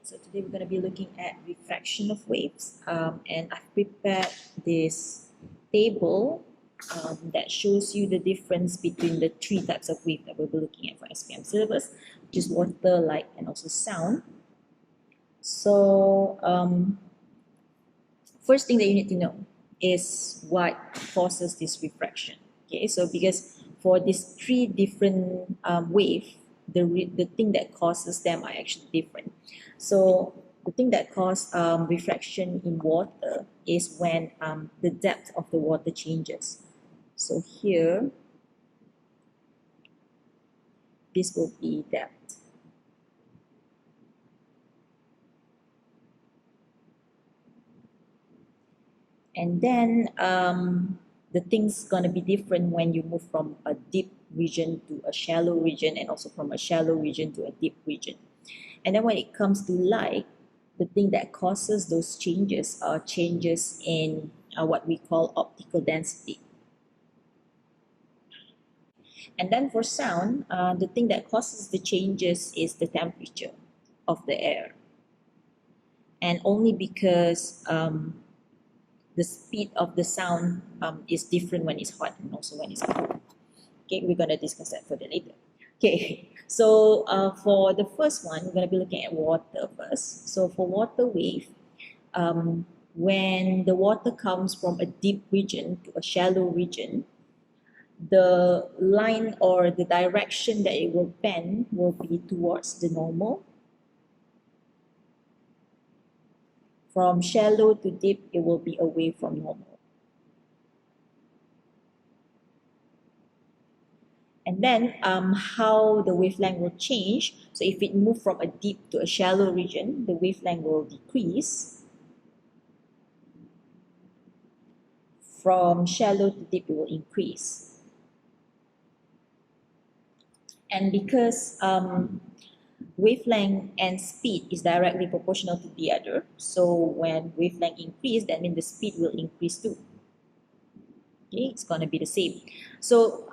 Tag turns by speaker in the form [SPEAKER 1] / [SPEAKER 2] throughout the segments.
[SPEAKER 1] So today we're going to be looking at refraction of waves, and I've prepared this table that shows you the difference between the three types of wave that we'll be looking at for SPM syllabus, which is water, light, and also sound. So first thing that you need to know is what causes this refraction. Okay, so because for these three different wave, the thing that causes them are actually different. So the thing that causes refraction in water is when the depth of the water changes. So here, this will be depth. And then the thing's gonna be different when you move from a deep region to a shallow region, and also from a shallow region to a deep region. And then when it comes to light, the thing that causes those changes are changes in what we call optical density. And then for sound, the thing that causes the changes is the temperature of the air. And only because the speed of the sound is different when it's hot and also when it's cold. Okay, we're going to discuss that further later. Okay, so for the first one, we're going to be looking at water first. So for water wave, when the water comes from a deep region to a shallow region, the line or the direction that it will bend will be towards the normal. From shallow to deep, it will be away from normal. And then how the wavelength will change. So if it moves from a deep to a shallow region, the wavelength will decrease. From shallow to deep, it will increase. And because wavelength and speed is directly proportional to the other, so when wavelength increase, that means the speed will increase too. Okay, it's going to be the same. So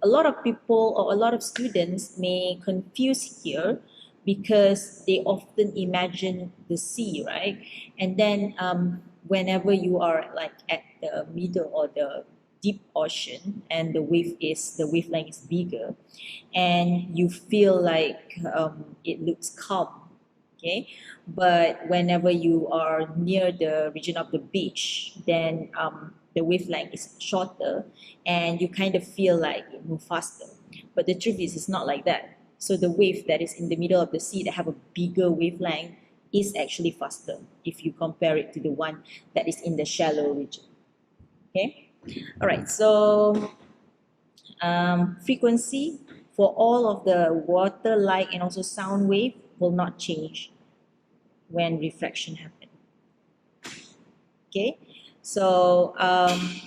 [SPEAKER 1] a lot of people or a lot of students may confuse here because they often imagine the sea, right? And then whenever you are like at the middle or the deep ocean and the wavelength is bigger, and you feel like it looks calm, okay? But whenever you are near the region of the beach, then the wavelength is shorter and you kind of feel like it moves faster. But the truth is, it's not like that. So the wave that is in the middle of the sea that have a bigger wavelength is actually faster if you compare it to the one that is in the shallow region. Okay? All right, so frequency for all of the water, light, and also sound wave will not change when refraction happens. Okay? So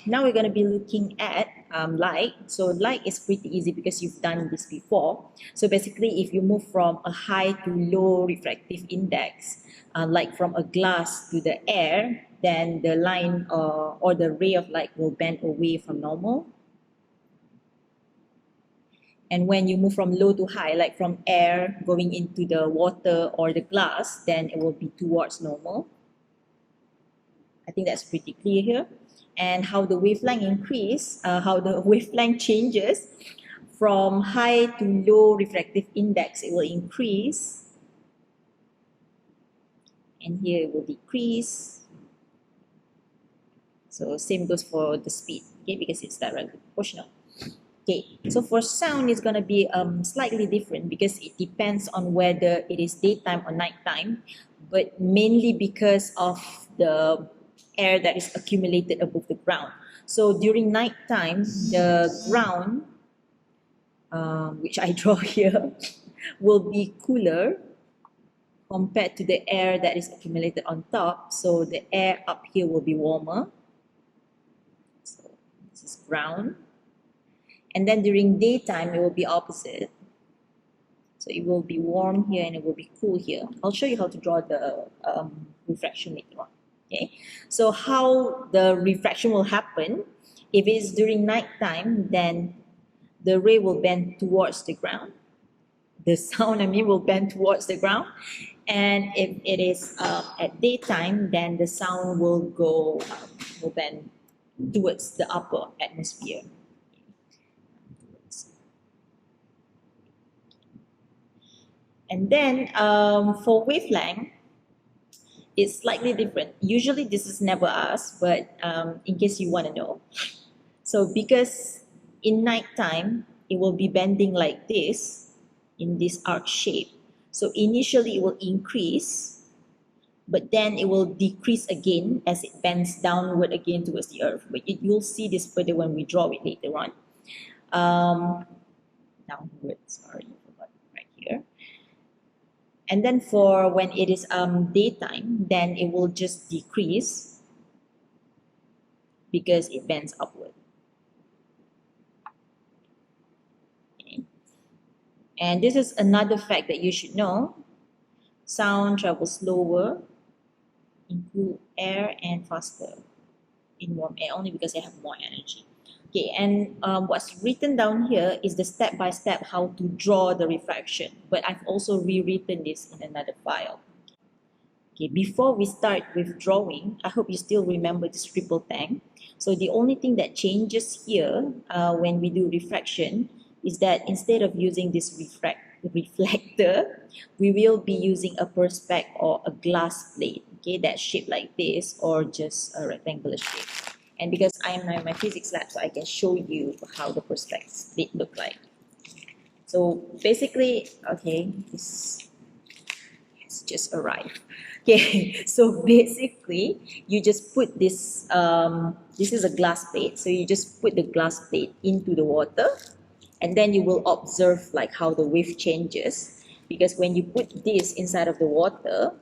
[SPEAKER 1] now we're going to be looking at light. So light is pretty easy because you've done this before. So basically, if you move from a high to low refractive index, like from a glass to the air, then the line or the ray of light will bend away from normal. And when you move from low to high, like from air going into the water or the glass, then it will be towards normal. I think that's pretty clear here. And how the wavelength how the wavelength changes from high to low refractive index, it will increase. And here it will decrease. So same goes for the speed, okay, because it's directly proportional. Okay, so for sound, it's going to be slightly different because it depends on whether it is daytime or nighttime, but mainly because of the air that is accumulated above the ground. So during nighttime, the ground, which I draw here, will be cooler compared to the air that is accumulated on top. So the air up here will be warmer. So this is ground. And then during daytime, it will be opposite. So it will be warm here and it will be cool here. I'll show you how to draw the refraction later on. Okay, so how the refraction will happen, if it's during nighttime, then the ray will bend towards the ground. the sound, will bend towards the ground. And if it is at daytime, then the sound will bend towards the upper atmosphere. And then for wavelength, it's slightly different. Usually this is never asked, but in case you want to know. So because in nighttime, it will be bending like this, in this arc shape. So initially it will increase, but then it will decrease again as it bends downward again towards the earth. But you'll see this further when we draw it later on. Downward, sorry, right here. And then for when it is daytime, then it will just decrease because it bends upward. Okay. And this is another fact that you should know. Sound travels slower in cool air and faster in warm air, only because they have more energy. Okay, and what's written down here is the step-by-step how to draw the refraction, but I've also rewritten this in another file. Okay, before we start with drawing, I hope you still remember this triple tank. So the only thing that changes here when we do refraction is that instead of using this reflector, we will be using a perspex or a glass plate, okay, that's shaped like this or just a rectangular shape. And because I'm in my physics lab, so I can show you how the perspex plate look like. So basically, okay, it's just arrived. Okay, so basically, you just put this, this is a glass plate, so you just put the glass plate into the water, and then you will observe like how the wave changes, because when you put this inside of the water,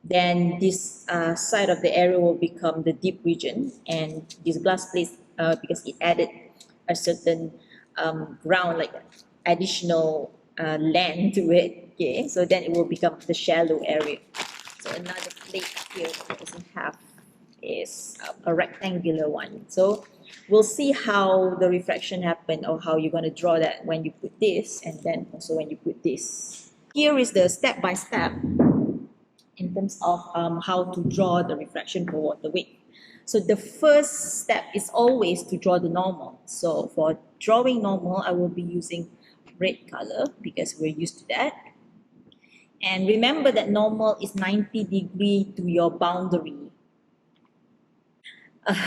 [SPEAKER 1] then this side of the area will become the deep region, and this glass plate, because it added a certain ground, like additional land to it, okay, so then it will become the shallow area. So another plate here that doesn't have is a rectangular one. So we'll see how the refraction happen, or how you're going to draw that when you put this, and then also when you put this. Here is the step-by-step in terms of how to draw the refraction for water wave. So the first step is always to draw the normal. So for drawing normal, I will be using red color because we're used to that. And remember that normal is 90 degree to your boundary.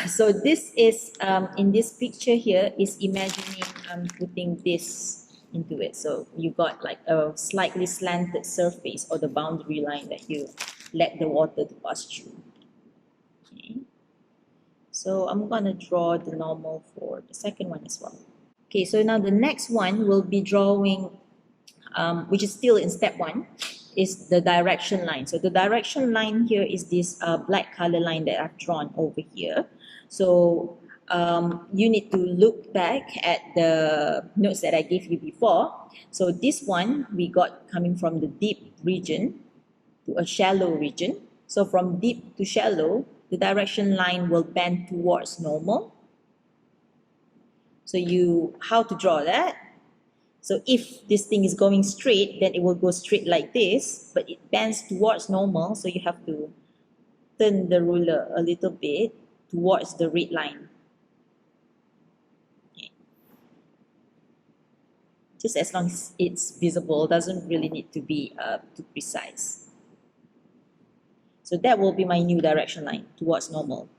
[SPEAKER 1] So this is, in this picture here, is imagining putting this into it. So you got like a slightly slanted surface or the boundary line that you let the water to pass through. Okay. So I'm gonna draw the normal for the second one as well. Okay, so now the next one will be drawing, which is still in step one, is the direction line. So the direction line here is this black color line that I've drawn over here. So you need to look back at the notes that I gave you before. So this one we got coming from the deep region to a shallow region. So from deep to shallow, the direction line will bend towards normal. So how to draw that? So if this thing is going straight, then it will go straight like this, but it bends towards normal, so you have to turn the ruler a little bit towards the red line. Okay. Just as long as it's visible, doesn't really need to be too precise. So that will be my new direction line towards normal.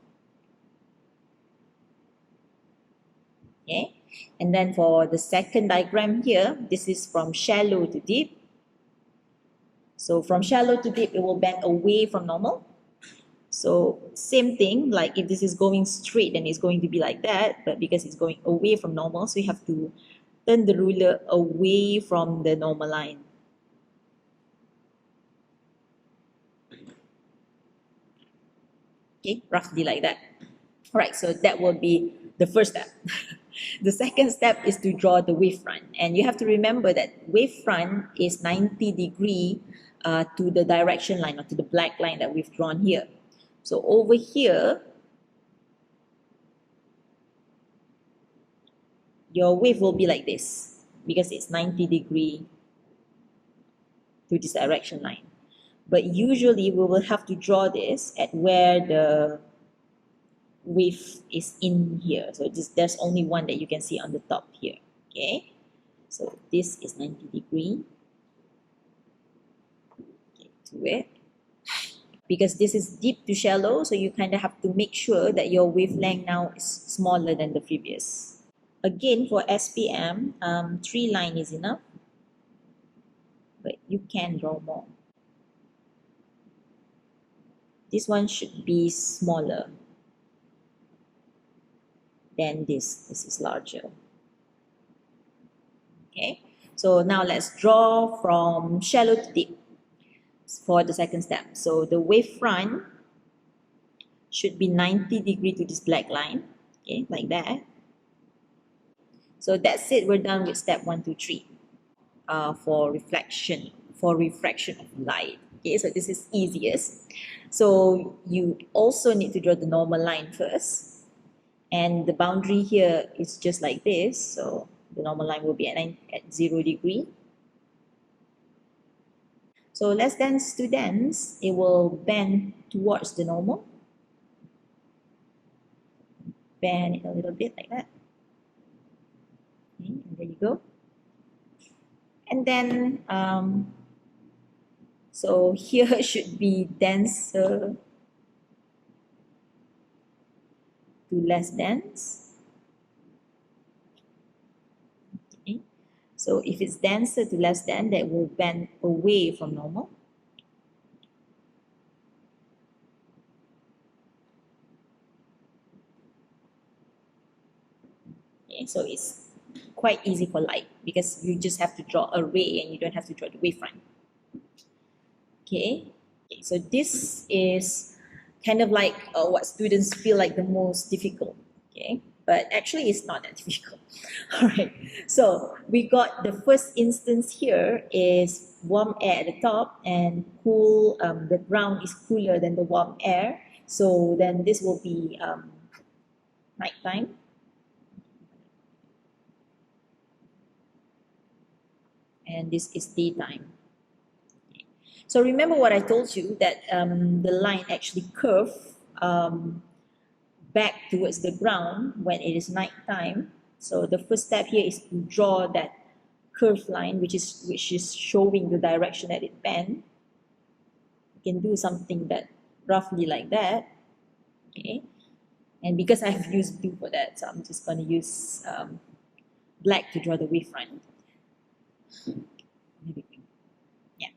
[SPEAKER 1] Okay. And then for the second diagram here, this is from shallow to deep. So from shallow to deep, it will bend away from normal. So same thing, like if this is going straight, then it's going to be like that, but because it's going away from normal, so you have to turn the ruler away from the normal line. Okay, roughly like that. All right, so that will be the first step. The second step is to draw the wavefront. And you have to remember that wavefront is 90 degree to the direction line, or to the black line that we've drawn here. So over here, your wave will be like this because it's 90 degree to this direction line. But usually we will have to draw this at where the wave is in here. So there's only one that you can see on the top here. Okay, so this is 90 degree. Okay, to it. Because this is deep to shallow, so you kind of have to make sure that your wavelength now is smaller than the previous. Again, for SPM, 3 line is enough, but you can draw more. This one should be smaller than this. This is larger. Okay, so now let's draw from shallow to deep for the second step. So the wavefront should be 90 degree to this black line, okay, like that. So that's it, we're done with step 1, 2, 3 for reflection of light. Okay, so this is easiest. So you also need to draw the normal line first, and the boundary here is just like this. So the normal line will be at 0 degree. So less dense to dense, it will bend towards the normal. Bend it a little bit like that. Okay, and there you go. And then, so here should be denser to less dense. Okay. So if it's denser to less dense, that will bend away from normal. Okay, so it's quite easy for light because you just have to draw a ray and you don't have to draw the wavefront. Okay, so this is kind of like what students feel like the most difficult. Okay, but actually it's not that difficult. All right, so we got the first instance here is warm air at the top and cool, the ground is cooler than the warm air. So then this will be nighttime. And this is daytime. So remember what I told you, that the line actually curve back towards the ground when it is nighttime. So the first step here is to draw that curved line, which is showing the direction that it bends. You can do something that roughly like that. Okay, and because I've used blue for that, so I'm just going to use black to draw the wavefront. Yeah.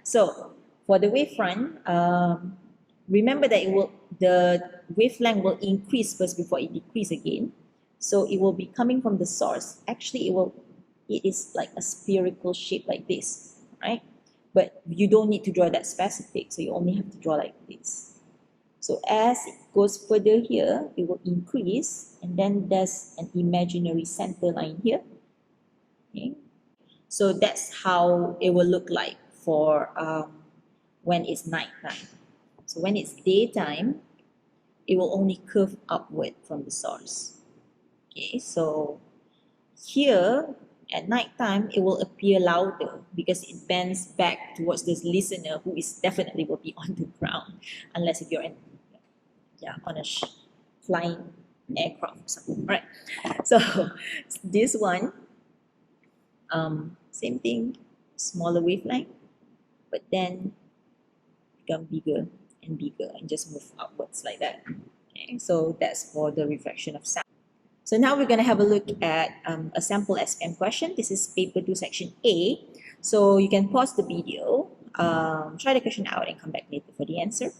[SPEAKER 1] So for the wavefront, remember that the wavelength will increase first before it decrease again. So it will be coming from the source. Actually, it is like a spherical shape like this, right? But you don't need to draw that specific, so you only have to draw like this. So as it goes further here, it will increase, and then there's an imaginary center line here. Okay. So that's how it will look like for when it's nighttime. So when it's daytime, it will only curve upward from the source. Okay, so here at nighttime, it will appear louder because it bends back towards this listener who is definitely will be on the ground, unless if you're on a flying aircraft or something. All right, so this one, same thing, smaller wavelength, but then become bigger and bigger and just move upwards like that. Okay, so that's for the refraction of sound. So now we're going to have a look at a sample SPM question. This is paper 2 section A. So you can pause the video, try the question out and come back later for the answer.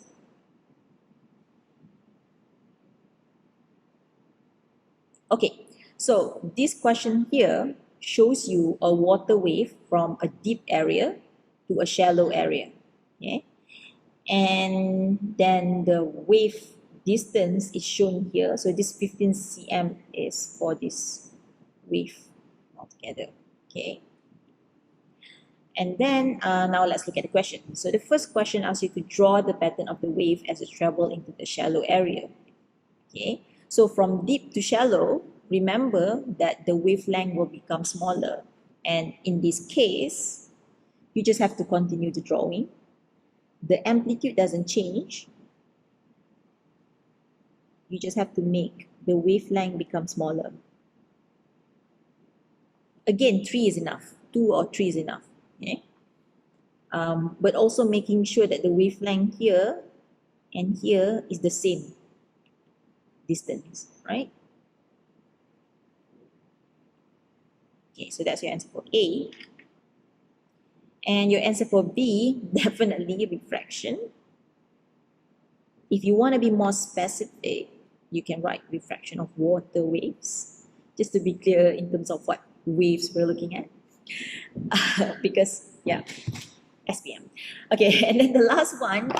[SPEAKER 1] Okay, so this question here shows you a water wave from a deep area to a shallow area. Okay, and then the wave distance is shown here. So this 15 cm is for this wave altogether. Okay, and then now let's look at the question. So the first question asks you to draw the pattern of the wave as it travels into the shallow area. Okay, so from deep to shallow, remember that the wavelength will become smaller, and in this case You just have to continue the drawing. The amplitude doesn't change. You just have to make the wavelength become smaller. Again, 3 is enough. 2 or 3 is enough. Okay? But also making sure that the wavelength here and here is the same distance, right? Okay, so that's your answer for A. And your answer for B, definitely refraction. If you want to be more specific, you can write refraction of water waves, just to be clear in terms of what waves we're looking at. Because, yeah, SPM. Okay, and then the last one,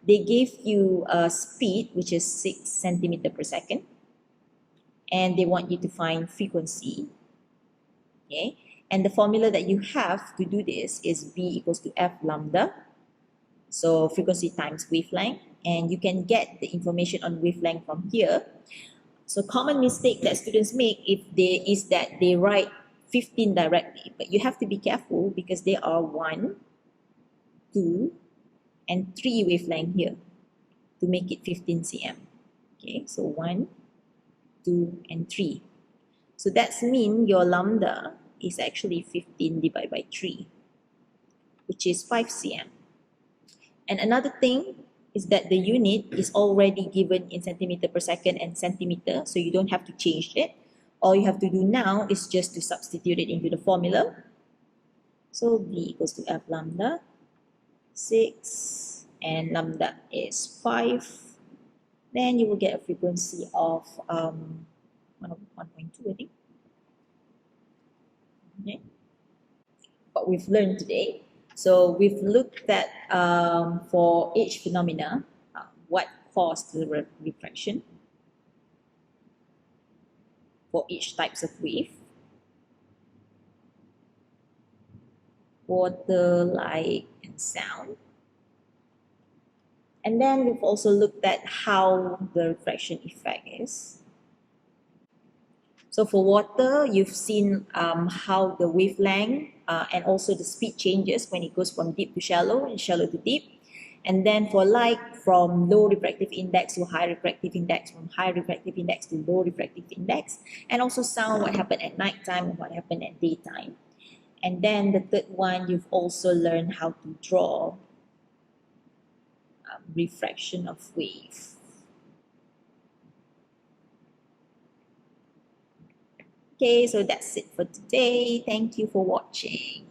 [SPEAKER 1] they gave you a speed, which is 6 centimeter per second. And they want you to find frequency. Okay, and the formula that you have to do this is V equals to F lambda. So frequency times wavelength. And you can get the information on wavelength from here. So common mistake that students make is that they write 15 directly, but you have to be careful because there are 1, 2, and 3 wavelength here to make it 15 cm. Okay, so 1, 2, and 3. So that's mean your lambda is actually 15 divided by 3, which is 5 cm. And another thing is that the unit is already given in centimeter per second and centimeter, so you don't have to change it. All you have to do now is just to substitute it into the formula. So V equals to F lambda, 6, and lambda is 5. Then you will get a frequency of 1.2, I think. Okay. What we've learned today. So we've looked at for each phenomena, what caused the refraction for each types of wave. Water, light, and sound. And then we've also looked at how the refraction effect is. So for water, you've seen how the wavelength and also the speed changes when it goes from deep to shallow and shallow to deep. And then for light, from low refractive index to high refractive index, from high refractive index to low refractive index. And also sound, what happened at nighttime and what happened at daytime. And then the third one, you've also learned how to draw refraction of wave. Okay, so that's it for today. Thank you for watching.